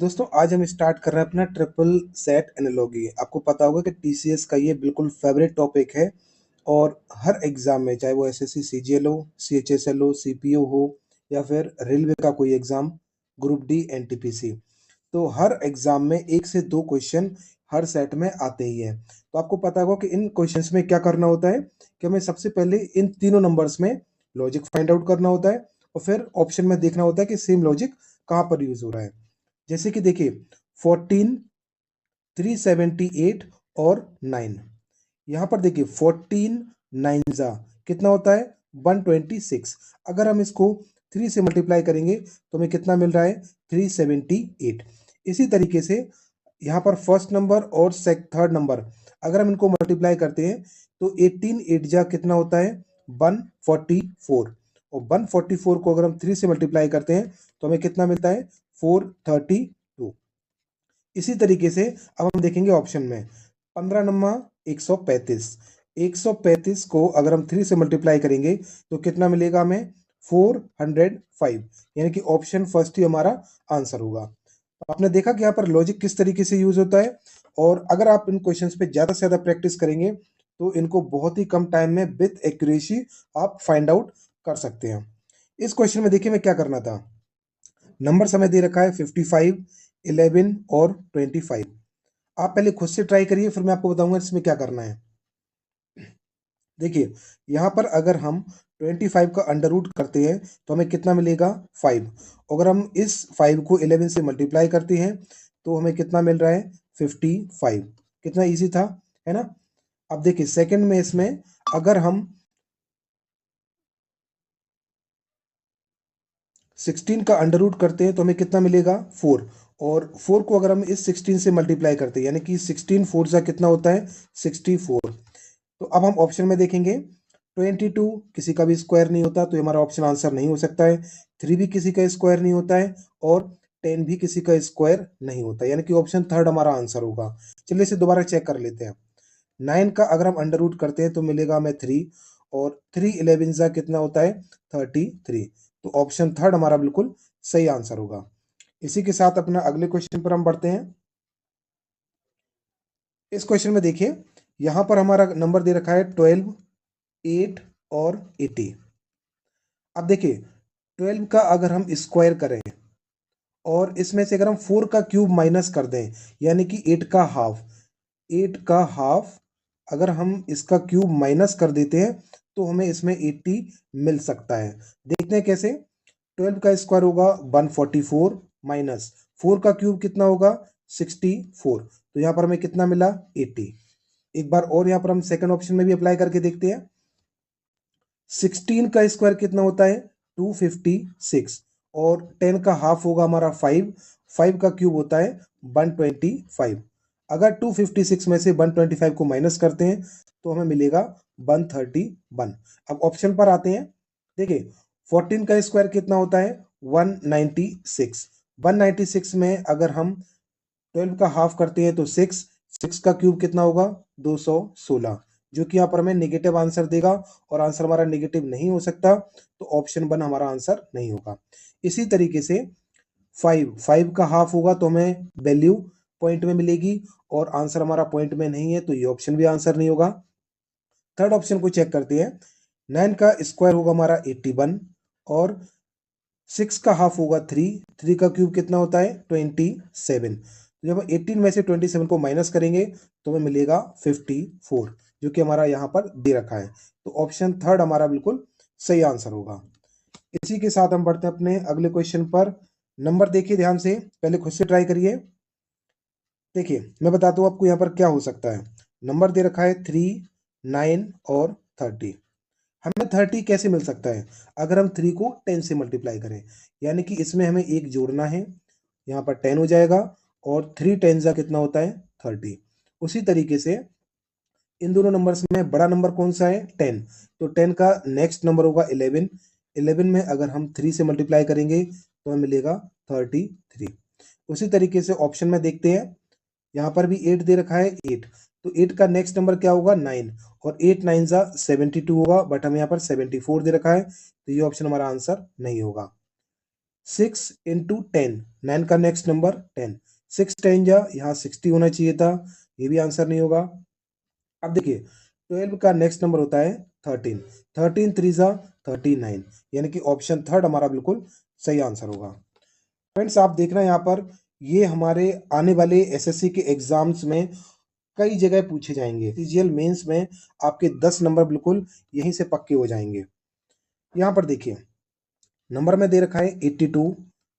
दोस्तों आज हम स्टार्ट कर रहे हैं अपना ट्रिपल सेट एनालॉजी। आपको पता होगा कि टीसीएस का ये बिल्कुल फेवरेट टॉपिक है और हर एग्जाम में, चाहे वो एसएससी सीजीएल हो, सीएचएसएल हो, सीपीओ हो या फिर रेलवे का कोई एग्जाम, ग्रुप डी एनटीपीसी, तो हर एग्जाम में एक से दो क्वेश्चन हर सेट में आते ही हैं। तो आपको पता होगा कि इन क्वेश्चंस में क्या करना होता है कि हमें सबसे पहले इन तीनों नंबर्स में लॉजिक फाइंड आउट करना होता है और फिर ऑप्शन में देखना होता है कि सेम लॉजिक कहाँ पर यूज हो रहा है। जैसे कि देखिए 14, 378 और 9। यहाँ पर देखिए 14 9 जा कितना होता है 126। अगर हम इसको 3 से मल्टीप्लाई करेंगे तो हमें कितना मिल रहा है 378। इसी तरीके से यहाँ पर फर्स्ट नंबर और थर्ड नंबर अगर हम इनको मल्टीप्लाई करते हैं तो 18 8 जा कितना होता है 144 और 144 को अगर हम 3 से मल्टीप्लाई करते हैं तो हमें कितना मिलता है 432। इसी तरीके से अब हम देखेंगे ऑप्शन में 15 नंबर 135। 135 को अगर हम 3 से मल्टीप्लाई करेंगे तो कितना मिलेगा हमें 405, यानी कि ऑप्शन फर्स्ट ही हमारा आंसर होगा। तो आपने देखा कि यहाँ पर लॉजिक किस तरीके से यूज होता है और अगर आप इन क्वेश्चंस पे ज्यादा से ज्यादा प्रैक्टिस करेंगे तो इनको बहुत ही कम टाइम में विथ एक्यूरेसी आप फाइंड आउट कर सकते हैं। इस क्वेश्चन में देखिए मैं क्या करना था। नंबर समय दे रखा है 55, 11 और 25। आप पहले खुद से ट्राई करिए, फिर मैं आपको बताऊंगा इसमें क्या करना है। देखिए यहाँ पर अगर हम 25 का अंडर रूट करते हैं तो हमें कितना मिलेगा 5। अगर हम इस 5 को 11 से मल्टीप्लाई करते हैं तो हमें कितना मिल रहा है 55। कितना इजी था, है ना। अब देखिए सेकंड में इसमें अगर हम 16 का अंडर रूट करते हैं तो हमें कितना मिलेगा 4। और 4 को अगर हम इस 16 से मल्टीप्लाई करते हैं यानी कि 16 4 से कितना होता है 64। तो अब हम ऑप्शन में देखेंगे 22 किसी का भी स्क्वायर नहीं होता तो ये हमारा ऑप्शन आंसर नहीं हो सकता है। 3 भी किसी का स्क्वायर नहीं होता है और 10 भी किसी का स्क्वायर नहीं होता, यानी कि ऑप्शन थर्ड हमारा आंसर होगा। चलिए इसे दोबारा चेक कर लेते हैं। 9 का अगर हम अंडर रूट करते हैं तो मिलेगा हमें 3 और 3 11 जा कितना होता है 33। तो ऑप्शन थर्ड हमारा बिल्कुल सही आंसर होगा। इसी के साथ अपना अगले क्वेश्चन पर हम बढ़ते हैं। इस क्वेश्चन में देखिए यहां पर हमारा नंबर दे रखा है 12, 8 और 80। अब देखिए 12 का अगर हम स्क्वायर करें और इसमें से अगर हम 4 का क्यूब माइनस कर दें यानी कि 8 का हाफ, 8 का हाफ अगर हम इसका क्यूब माइनस कर देते हैं तो हमें इसमें 80 मिल सकता है। देखते हैं कैसे। 12 का स्क्वायर होगा 144 माइनस 4 का क्यूब कितना होगा 64, तो यहाँ पर हमें कितना मिला 80। एक बार और यहाँ पर हम सेकंड ऑप्शन में भी अप्लाई करके देखते हैं। 16 का स्क्वायर कितना होता है 256 और 10 का हाफ होगा हमारा 5। 5 का क्यूब होता है 125। अगर 256 में से 125 को माइनस करते हैं तो हमें मिलेगा 131। अब ऑप्शन पर आते हैं। देखिए 14 का स्क्वायर कितना होता है 196। 196 में अगर हम 12 का हाफ करते हैं तो 6। 6 का क्यूब कितना होगा 216, जो कि यहाँ पर हमें नेगेटिव आंसर देगा और आंसर हमारा नेगेटिव नहीं हो सकता, तो ऑप्शन 1 हमारा आंसर नहीं होगा। इसी तरीके से 5 का हाफ होगा तो हमें वैल्यू पॉइंट में मिलेगी और आंसर हमारा पॉइंट में नहीं है तो ये ऑप्शन भी आंसर नहीं होगा। थर्ड ऑप्शन को चेक करते हैं। 9 का स्क्वायर होगा हमारा 81 और 6 का हाफ होगा 3। 3 का क्यूब कितना होता है 27। तो जब हम 18 में से 27 को माइनस करेंगे तो हमें मिलेगा 54, जो कि हमारा यहाँ पर दे रखा है। तो ऑप्शन थर्ड हमारा बिल्कुल सही आंसर होगा। इसी के साथ हम बढ़ते हैं अपने अगले क्वेश्चन पर। नंबर देखिए ध्यान से, पहले खुद से ट्राई करिए। देखिए मैं बताता हूँ आपको यहाँ पर क्या हो सकता है। नंबर दे रखा है 3, 9 और 30। हमें 30 कैसे मिल सकता है अगर हम 3 को 10 से मल्टीप्लाई करें, यानी कि इसमें हमें एक जोड़ना है, यहाँ पर 10 हो जाएगा और 3 10 जा कितना होता है 30। उसी तरीके से इन दोनों नंबर्स में बड़ा नंबर कौन सा है 10, तो 10 का नेक्स्ट नंबर होगा 11। 11 में अगर हम 3 से मल्टीप्लाई करेंगे तो हमें मिलेगा 33। उसी तरीके से ऑप्शन में देखते हैं, यहाँ पर भी 8 दे रखा है 8, तो 8 का नेक्स्ट नंबर क्या होगा 9 और 8 9 जा 72 होगा, बट हमें यहाँ पर 74 दे रखा है तो ये ऑप्शन हमारा आंसर नहीं होगा। 6 इंटू 10, 9 का नेक्स्ट नंबर 10, 6 10 जा, यहाँ 60 होना चाहिए था, ये भी आंसर नहीं होगा। अब देखिए 12 का नेक्स्ट नंबर होता है 13, 13 3 जा 39, यानी कि ऑप्शन थर्ड हमारा बिल्कुल सही आंसर होगा। फ्रेंड्स आप देखना यहाँ पर, ये हमारे आने वाले एसएससी के एग्जाम्स में कई जगह पूछे जाएंगे। सीजीएल मेंस में आपके 10 नंबर बिल्कुल यहीं से पक्के हो जाएंगे। यहाँ पर देखिए नंबर में दे रखा है 82,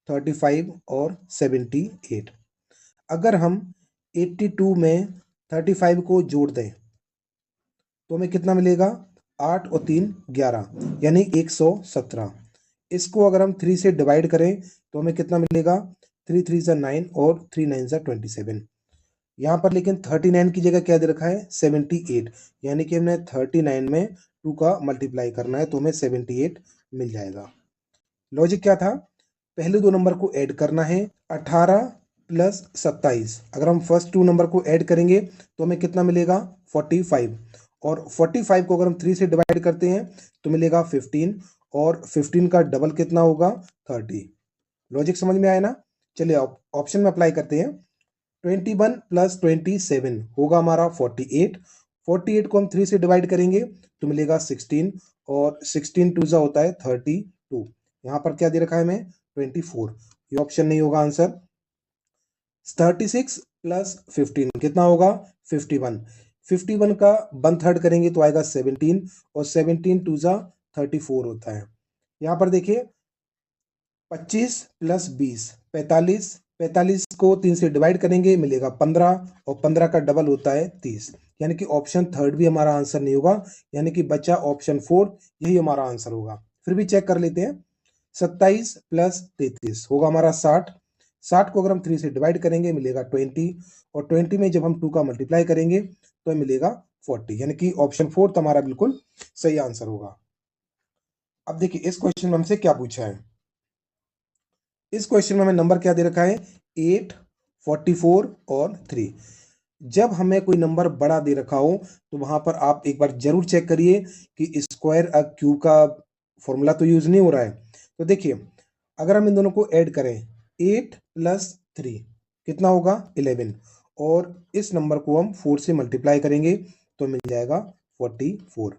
35 और 78। अगर हम 82 में 35 को जोड़ दें तो हमें कितना मिलेगा, 8 और 3 11, यानी 117। इसको अगर हम 3 से डिवाइड करें तो हमें कितना मिलेगा, 3 3 जा 9 और 3 9 जा 27। यहाँ पर लेकिन 39 की जगह क्या दे रखा है, 78, यानी कि हमने 39 में 2 का मल्टीप्लाई करना है तो हमें 78 मिल जाएगा। लॉजिक क्या था, पहले दो नंबर को ऐड करना है, 18 प्लस 27। अगर हम फर्स्ट 2 नंबर को ऐड करेंगे तो हमें कितना मिलेगा, 45, और 45 को अगर हम 3 से डिवाइड करते हैं तो मिलेगा 15, और 15 का डबल कितना होगा, 30। लॉजिक समझ में आया ना। चलिए ऑप्शन में अप्लाई करते हैं। 21 प्लस 27 होगा हमारा 48, 48 को हम 3 से डिवाइड करेंगे तो मिलेगा 16, और 16 टू जा होता है 32। यहाँ पर क्या दे रखा है हमें, 24, ये ऑप्शन नहीं होगा आंसर। 36 प्लस 15 कितना होगा, 51, 51 का 1/3 करेंगे तो आएगा 17, और 17 टू जा 34 होता है। यहाँ पर देखिए 25 प्लस 20 45, 45 को 3 से डिवाइड करेंगे मिलेगा 15, और 15 का डबल होता है 30, यानी कि ऑप्शन थर्ड भी हमारा आंसर नहीं होगा, यानी कि बचा ऑप्शन 4, यही हमारा आंसर होगा। फिर भी चेक कर लेते हैं। 27 प्लस 33 होगा हमारा 60, 60 को अगर हम 3 से डिवाइड करेंगे मिलेगा 20, और 20 में जब हम 2 का मल्टीप्लाई करेंगे तो मिलेगा 40, यानी कि ऑप्शन 4 हमारा बिल्कुल सही आंसर होगा। अब देखिए इस क्वेश्चन में हमसे क्या पूछा है। इस क्वेश्चन में हमें नंबर क्या दे रखा है, 8, 44 और 3। जब हमें कोई नंबर बड़ा दे रखा हो तो वहां पर आप एक बार जरूर चेक करिए कि स्क्वायर क्यूब का फॉर्मूला तो यूज नहीं हो रहा है। तो देखिए अगर हम इन दोनों को ऐड करें, 8 प्लस 3 कितना होगा, 11, और इस नंबर को हम 4 से मल्टीप्लाई करेंगे तो मिल जाएगा 44।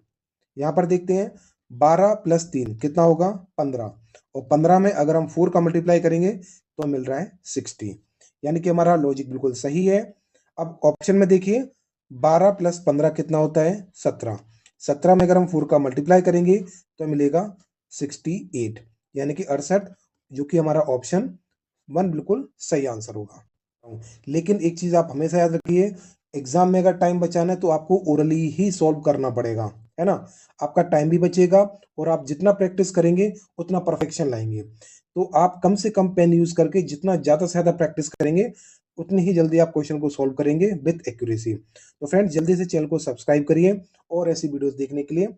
यहाँ पर देखते हैं 12 प्लस 3 कितना होगा, 15, और 15 में अगर हम 4 का मल्टीप्लाई करेंगे तो मिल रहा है 60, यानी कि हमारा लॉजिक बिल्कुल सही है। अब ऑप्शन में देखिए 12 प्लस 15 कितना होता है, 17, 17 में अगर हम 4 का मल्टीप्लाई करेंगे तो मिलेगा 68, यानी कि 68, जो कि हमारा ऑप्शन 1 बिल्कुल सही आंसर होगा। लेकिन एक चीज आप हमेशा याद रखिए, एग्जाम में अगर टाइम बचाना है तो आपको ओरली ही सॉल्व करना पड़ेगा, है ना। आपका टाइम भी बचेगा और आप जितना प्रैक्टिस करेंगे उतना परफेक्शन लाएंगे। तो आप कम से कम पेन यूज करके जितना ज्यादा से ज्यादा प्रैक्टिस करेंगे उतनी ही जल्दी आप क्वेश्चन को सॉल्व करेंगे विद एक्यूरेसी। तो फ्रेंड्स जल्दी से चैनल को सब्सक्राइब करिए और ऐसी वीडियोस देखने के लिए,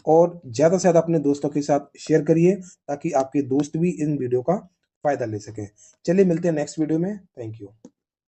और ज्यादा से ज्यादा अपने दोस्तों के साथ शेयर करिए ताकि आपके दोस्त भी इन वीडियो का फायदा ले सकें। चलिए मिलते हैं नेक्स्ट वीडियो में। Thank you.